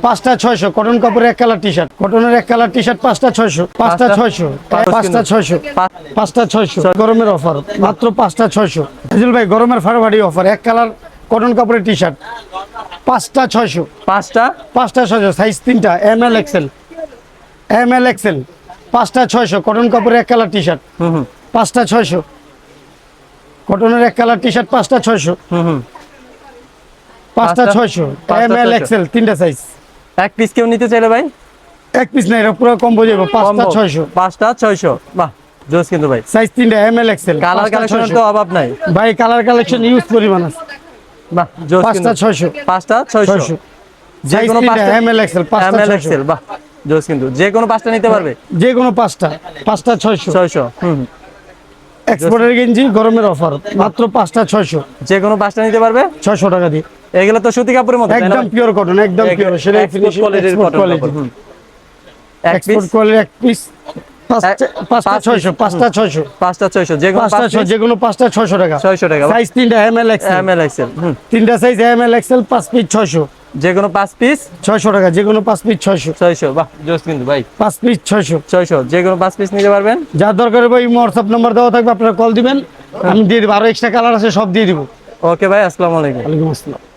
5টা 600 কটন কাপড়ের এক কালার টি শার্ট, কটনের এক কালার টি শার্ট 5টা 600, 5টা 600, 5টা 600, 5টা 600 গরমের অফার মাত্র 5টা 600। আজিল ভাই গরমের ফাটাফাটি অফার এক কালার কটন কাপড়ের টি শার্ট 5টা 600, 5টা 600 সাইজ 3টা ML XL, ML XL 5টা 600 কটন কাপড়ের এক কালার টি শার্ট 5টা 600, কটনের এক কালার টি শার্ট 5টা 600, 5টা 600 ML XL 3টা সাইজ। এক পিস কেউ নিতে চাইলে ভাই এক পিস না, এটা পুরো কম্বো যাবে 5টা 600, 5টা 600। বাহ জোস কিন্তু ভাই, সাইজ 3টা ML XL। কালার কালেকশনের তো অভাব নাই ভাই, কালার কালেকশন ইউজ পরিমাণ আছে। বাহ জোস 5টা 600, 5টা 600 যে কোনো 5টা ML XL 5টা 600। বাহ জোস কিন্তু যে কোনো 5টা নিতে পারবে, যে কোনো 5টা 600। 600। এক্সপোর্টের গেঞ্জি গরমের অফার মাত্র 5টা 600, যে কোনো 5টা নিতে পারবে 600 টাকা দিয়ে। এগুলো তো সুতি কাপড়ের মতো, তাই না একদম ভাই? পিওর কটন, একদম পিওর, সেটা ফিনিশিং কোয়ালিটির কোয়ালিটি। কটন। এক এক্সপোর্ট পিস কোয়ালিটি এক পিস 5টা 600, 5টা 600, 5টা 600, যে কোনো 5টা 600, যে কোনো 5টা 600 টাকা। 600 টাকা। সাইজ 3টা ML XL, ML XL, তিনটা সাইজ ML XL 5 পিস 600, যে কোনো 5 পিস 600 টাকা, যে কোনো 5 পিস 600, 600। বাহ জোস কিন্তু ভাই, 5 পিস 600। 600 যে কোনো 5 পিস নিতে পারবেন। যার দরকার ভাই হোয়াটসঅ্যাপ নাম্বার দেওয়া থাকবে, আপনারা কল দিবেন, আমি দিয়ে দিব। আরো এক্সট্রা কালার আছে, সব দিয়ে দিব। ওকে ভাই, আসসালামু আলাইকুম। ওয়ালাইকুম আসসালাম।